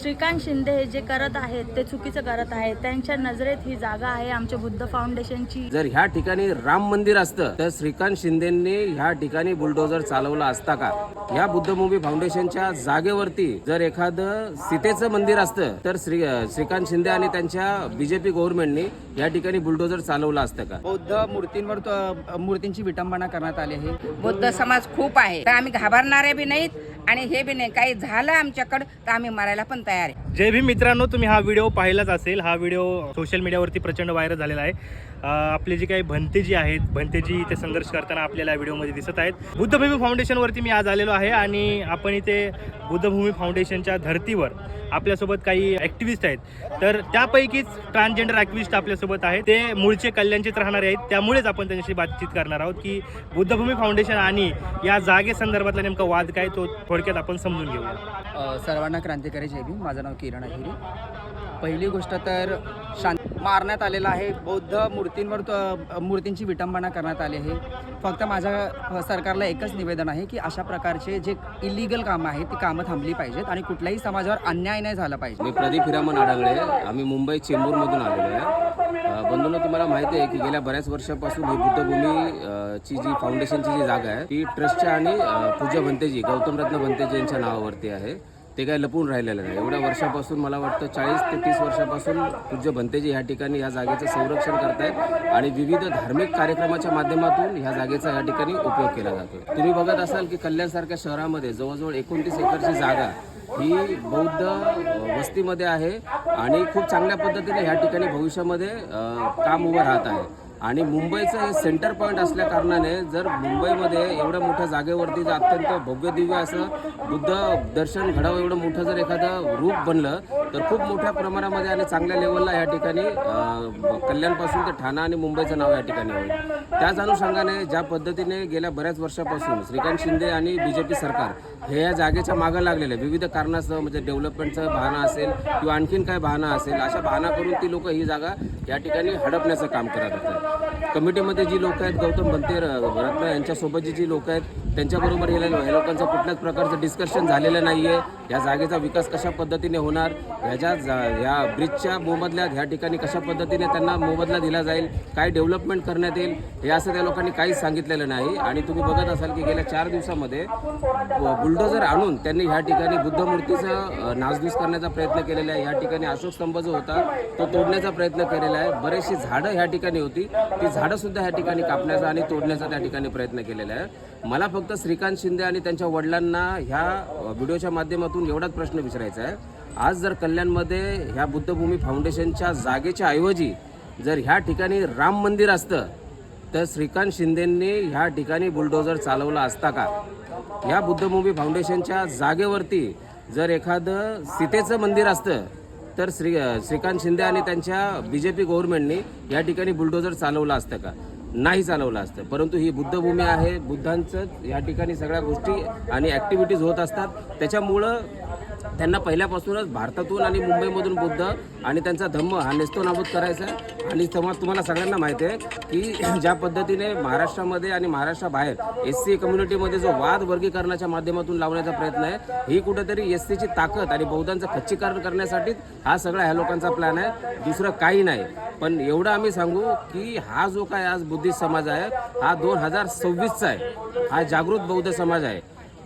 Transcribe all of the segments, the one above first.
श्रीकांत शिंदे हे जे करत आहेत ते चुकीचं करत आहेत. त्यांच्या नजरेत ही जागा आहे आमच्या बुद्ध फाउंडेशनची. जर ह्या ठिकाणी राम मंदिर असतं तर श्रीकांत शिंदेंनी ह्या ठिकाणी बुलडोजर चालवला असता का? या बुद्धभूमी फाउंडेशनच्या जागेवरती जर एखादं सीतेचं मंदिर असतं तर श्रीकांत शिंदे आणि त्यांच्या बीजेपी गव्हर्नमेंटनी या ठिकाणी बुलडोजर चालवला असतं का? बौद्ध मूर्तींवर मूर्तींची विटंबना करण्यात आली आहे. बौद्ध समाज खूप आहे, तर आम्ही घाबरणारे बी नाहीत आणि हे बी नाही. काही झालं आमच्याकडं तर आम्ही मरायला पण तयार आहे. जय भीम मित्रांनो, तुम्ही हा व्हिडिओ पाहिलाच असेल. हा व्हिडिओ सोशल मीडियावरती प्रचंड व्हायरल झालेला आहे. आपले जे काही भंतेजी आहेत, भंतेजी इथे संघर्ष करताना आपल्याला व्हिडिओमध्ये दिसत आहेत. बुद्धभूमी फाउंडेशनवरती मी आज आलेलो आहे आणि आपण इथे बुद्धभूमी फाउंडेशनच्या धर्तीवर आपल्यासोबत काही ॲक्टिव्हिस्ट आहेत. तर त्यापैकीच ट्रान्सजेंडर ॲक्टिव्हिस्ट आपल्यासोबत आहेत. ते मूळचे कल्याणचेच राहणारे आहेत. त्यामुळेच आपण त्यांच्याशी बातचीत करणार आहोत की बुद्धभूमी फाउंडेशन आणि या जागेसंदर्भातला नेमका वाद काय तो थोडक्यात आपण समजून घेऊया. सर्वांना क्रांतिकारी जय भीम. माझं नाव किरण अहिरे. पहिली गोष्ट तर मारण्यात आलेला आहे. बौद्ध मूर्तींची विटंबना करण्यात आली आहे. फक्त माझ्या सरकारला एकच निवेदन आहे की अशा प्रकारचे जे इलिगल कामं आहेत ती कामं थांबली पाहिजेत आणि कुठल्याही समाजावर अन्याय नाही झाला पाहिजे. मी प्रदीप हिरामन आडगळे, आम्ही मुंबई चेंबूरमधून आलेलो आहे. बंधूंनो, तुम्हाला माहिती आहे की गेल्या बऱ्याच वर्षापासून ही बुद्धभूमी ची जी फाउंडेशनची जी जागा आहे ती ट्रस्टच्या आणि पूज्य भंतेजी गौतमरत्न भंतेजी यांच्या नावावरती आहे. ते काय लपून राहिलेलं नाही. एवढ्या वर्षापासून मला वाटतं 40 ते 30 वर्षापासून पूज्य भंतेजी ह्या ठिकाणी या जागेचं संरक्षण करतायत आणि विविध धार्मिक कार्यक्रमाच्या माध्यमातून ह्या जागेचा या ठिकाणी उपयोग केला जातो. तुम्ही बघत असाल की कल्याणसारख्या शहरामध्ये जवळजवळ 29 एकरची जागा ही बौद्ध वस्तीमध्ये आहे आणि खूप चांगल्या पद्धतीने ह्या ठिकाणी भविष्यामध्ये काम उभं राहत आहे. आणि मुंबईचं हे सेंटर पॉईंट असल्या कारणाने जर मुंबईमध्ये एवढ्या मोठ्या जागेवरती जर अत्यंत भव्य दिव्य असं बुद्ध दर्शन घडावं एवढं मोठं जर एखादं रूप बनलं तर खूप मोठ्या प्रमाणामध्ये आणि चांगल्या लेवलला या ठिकाणी कल्याणपासून ते ठाणा आणि मुंबईचं नाव या ठिकाणी होईल. त्याच अनुषंगाने ज्या पद्धतीने गेल्या बऱ्याच वर्षापासून श्रीकांत शिंदे आणि बीजेपी सरकार हे या जागेच्या मागं लागलेले विविध कारणास्तव, म्हणजे डेव्हलपमेंटचं बहाणा असेल किंवा आणखीन काय बहाणा असेल, अशा बहाणा करून ती लोक ही जागा या ठिकाणी हडपण्याचं काम करत होतात. कमिटीमध्ये जी लोक आहेत, गौतम भंते रत्न यांच्यासोबतची जी लोक आहेत त्यांच्याबरोबर हे लोकांचं कुठल्याच प्रकारचं डिस्कशन झालेलं नाही आहे. या जागेचा विकास कशा पद्धतीने होणार, ह्या ब्रिजच्या मोबदल्यात ह्या ठिकाणी कशा पद्धतीने त्यांना मोबदला दिला जाईल, काय डेव्हलपमेंट करण्यात येईल, हे असं त्या लोकांनी काहीच सांगितलेलं नाही. आणि तुम्ही बघत असाल की गेल्या 4 दिवसामध्ये बुलडोजर आणून त्यांनी ह्या ठिकाणी बुद्ध मूर्तीचं नासधूस करण्याचा प्रयत्न केलेला आहे. ह्या ठिकाणी अशोक स्तंभ जो होता तो तोडण्याचा प्रयत्न केलेला आहे. बरेचशी झाडं ह्या ठिकाणी होती, ती झाडं सुद्धा ह्या ठिकाणी कापण्याचा आणि तोडण्याचा त्या ठिकाणी प्रयत्न केलेला आहे. मला फक्त श्रीकांत शिंदे आणि त्यांच्या वडिलांना ह्या व्हिडिओच्या माध्यमातून एवढाच प्रश्न विचारायचा आहे. आज जर कल्याणमध्ये ह्या बुद्धभूमी फाउंडेशनच्या जागेच्या ऐवजी जर ह्या ठिकाणी राम मंदिर असतं तर श्रीकांत शिंदेंनी ह्या ठिकाणी बुलडोजर चालवला असता का? ह्या बुद्धभूमी फाउंडेशनच्या जागेवरती जर एखादं सीतेचं मंदिर असतं तर श्रीकांत शिंदे आणि त्यांच्या बीजेपी गव्हर्नमेंटनी या ठिकाणी बुलडोजर चालवलं असतं का? नाही चालवलं असतं. परंतु ही बुद्धभूमी आहे, बुद्धांचं या ठिकाणी सगळ्या गोष्टी आणि ॲक्टिव्हिटीज होत असतात. त्याच्यामुळं त्यांना पहिल्यापासूनच भारतातून आणि मुंबईमधून बुद्ध आणि त्यांचा धम्म हा नेस्तोनाबूत करायचा आहे. आणि तुम्हाला सगळ्यांना माहिती आहे की ज्या पद्धतीने महाराष्ट्रामध्ये आणि महाराष्ट्राबाहेर SC कम्युनिटीमध्ये जो वाद वर्गीकरणाच्या माध्यमातून लावण्याचा प्रयत्न आहे, ही कुठेतरी SCची ताकद आणि बौद्धांचं खच्चीकरण करण्यासाठीच हा सगळा ह्या लोकांचा प्लॅन आहे, दुसरं काही नाही. पण एवढं आम्ही सांगू की हा जो काय आज बुद्धिस्ट समाज आहे हा 2026चा आहे, हा जागृत बौद्ध समाज आहे.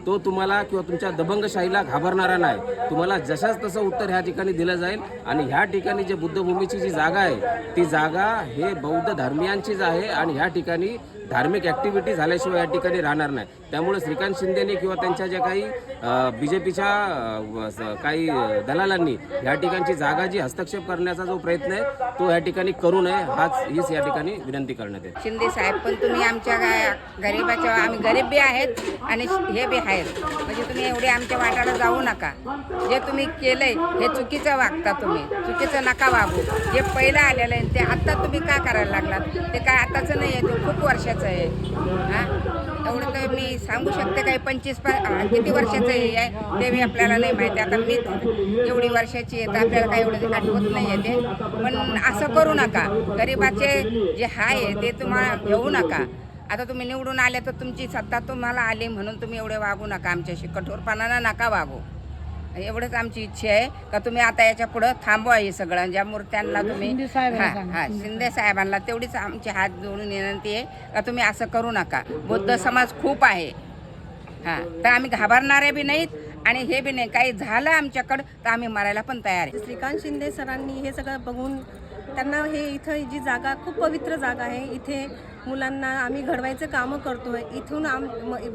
तो तुम्हाला किंवा तुमच्या दबंगशाहीला घाबरणारा नाही. तुम्हाला जशाच तसं उत्तर ह्या ठिकाणी दिलं जाईल. आणि ह्या ठिकाणी जे बुद्धभूमीची जी जागा आहे ती जागा हे बौद्ध धर्मियांचीच आहे आणि ह्या ठिकाणी धार्मिक ॲक्टिव्हिटी झाल्याशिवाय या ठिकाणी राहणार नाही. त्यामुळे श्रीकांत शिंदेनी किंवा त्यांच्या ज्या काही बीजेपीच्या काही दलालांनी या ठिकाणची जागा जी हस्तक्षेप करण्याचा जो प्रयत्न आहे तो या ठिकाणी करू नये, हीच या ठिकाणी विनंती करण्यात येते. शिंदे साहेब, पण तुम्ही आमच्या गरीबाच्या, आम्ही गरीब बी आहेत आणि हे बी आहेत, म्हणजे तुम्ही एवढे आमच्या वाटाला जाऊ नका. जे तुम्ही केलंय हे चुकीचं वागता, तुम्ही चुकीचं नका वागू. जे पहिलं आलेलं आहे ते आत्ता तुम्ही का करायला लागलात? ते काय आत्ताचं नाही आहे, ते खूप वर्षाचं आहे. हां, एवढं तर मी सांगू शकते. काही 25 किती वर्षाचं हे आहे ते मी आपल्याला नाही माहिती. आता मी एवढी वर्षाची आहे तर आपल्याला काही एवढं आठवत नाही आहे ते. पण असं करू नका. गरिबाचे जे आहे ते तुम्हाला घेऊ नका. आता तुम्ही निवडून आले तर तुमची सत्ता तुम्हाला आली म्हणून तुम्ही एवढे वागू नका. आमच्याशी कठोरपणानं नका वागू. एवढंच आमची इच्छा आहे का तुम्ही आता याच्या पुढं थांबवा हे सगळं. ज्या मूर्त्यांना तुम्ही शिंदे साहेबांना तेवढीच आमची हात जोडून विनंती आहे का तुम्ही असं करू नका. बौद्ध समाज खूप आहे तर आम्ही घाबरणारे बी नाहीत आणि हे बी नाही. काही झालं आमच्याकडं तर आम्ही मरायला पण तयार आहे. श्रीकांत शिंदे सरांनी हे सगळं बघून त्यांना हे इथं जी जागा खूप पवित्र जागा आहे, इथे मुलांना आम्ही घडवायचं कामं करतोय. इथून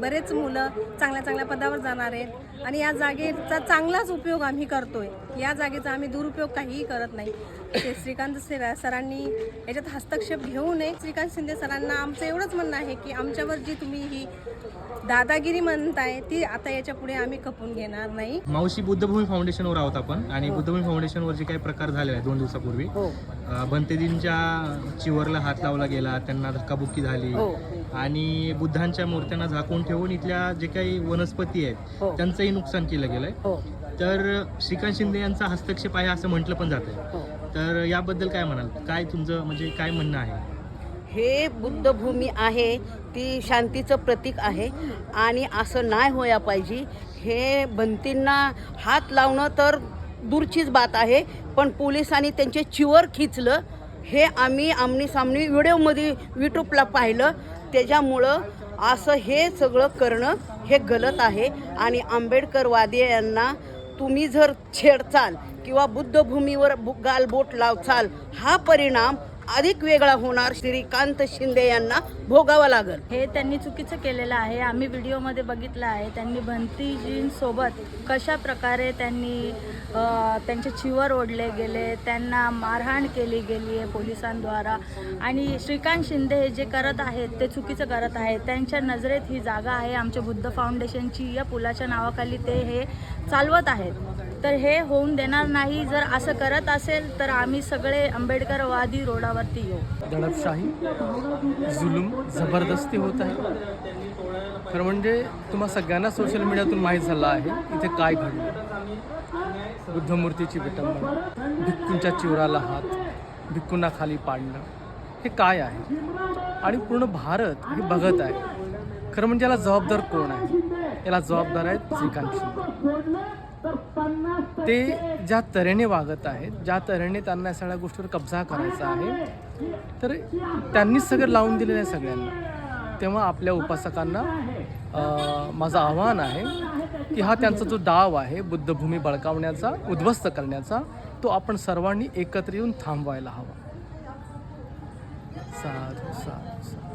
बरेच मुलं चांगल्या चांगल्या पदावर जाणार आहेत आणि या जागेचा चांगलाच उपयोग आम्ही करतोय. या जागेचा आम्ही दुरुपयोग काहीही करत नाही. ते श्रीकांत सरांनी याच्यात हस्तक्षेप घेऊ नये. श्रीकांत शिंदे सरांना आमचं एवढंच म्हणणं आहे की आमच्यावर जी तुम्ही ही दादागिरी म्हणताय ती आता याच्या पुढे आम्ही खपून घेणार नाही. मावशी बुद्धभूमी फाउंडेशनवर आहोत आपण आणि बुद्धभूमी फाउंडेशनवर जे काही प्रकार झाले आहेत 2 दिवसापूर्वी भंतेजींच्या चिवरला हात लावला गेला, त्यांना धक्काबुक्की झाली आणि बुद्धांच्या मूर्त्यांना झाकून ठेवून इथल्या जे काही वनस्पती आहेत त्यांचंही नुकसान केलं गेलंय. तर श्रीकांत शिंदे यांचा हस्तक्षेप आहे असं म्हटलं पण जातंय. तर याबद्दल काय म्हणाल? काय तुमचं म्हणजे काय म्हणणं आहे? हे बुद्धभूमी आहे ती शांतीचं प्रतीक आहे आणि असं नाही व्हायला पाहिजे. हे भिंतींना हात लावणं तर दूरचीच बात आहे, पण पोलिसांनी त्यांचे चिवर खिचलं हे आम्ही आमनी-सामनी व्हिडिओमध्ये यूट्यूबला पाहिलं. त्याच्यामुळं असं हे सगळं करणं हे गलत आहे आणि आंबेडकरवादी यांना तुम्ही जर छेडचाल किंवा बुद्धभूमीवर गालबोट लावचाल हा परिणाम अधिक वेगळा होणार. श्रीकांत शिंदे यांना भोगावं लागेल. हे त्यांनी चुकीचं केलेलं आहे. आम्ही व्हिडिओमध्ये बघितलं आहे. त्यांनी भंतीजींसोबत कशा प्रकारे त्यांनी त्यांचे चिवर ओढले गेले, त्यांना मारहाण केली गेली आहे पोलिसांद्वारा. आणि श्रीकांत शिंदे हे जे करत आहेत ते चुकीचं करत आहेत. त्यांच्या नजरेत ही जागा आहे आमच्या बुद्ध फाउंडेशनची. या पुलाच्या नावाखाली ते हे चालवत आहेत. तर हे होऊन देणार नाही. जर असं करत असेल तर आम्ही सगळे आंबेडकरवादी रोडावरती येऊ. दडपशाही, जुलूम, जबरदस्ती होत आहे. खरं म्हणजे तुम्हा सगळ्यांना सोशल मीडियातून माहीत झालं आहे इथे काय घडलं. बुद्धमूर्तीची विटंबना, भिक्खूंच्या चिवराला हात, भिक्खूंना खाली पाडणं, हे काय आहे? आणि पूर्ण भारत हे बघत आहे. खरं म्हणजे याला जबाबदार कोण आहे? याला जबाबदार आहेत श्रीकांत शिंदे. ते ज्या तऱ्हेने वागत आहेत, ज्या तऱ्हेने त्यांना सगळ्या गोष्टीवर कब्जा करायचा आहे, तर त्यांनीच सगळं लावून दिलेलं आहे सगळ्यांना. तेव्हा आपल्या उपासकांना माझं आव्हान आहे की हा त्यांचा जो डाव आहे बुद्धभूमी बळकावण्याचा, उद्ध्वस्त करण्याचा, तो आपण सर्वांनी एकत्र येऊन थांबवायला हवा. साधू साधू.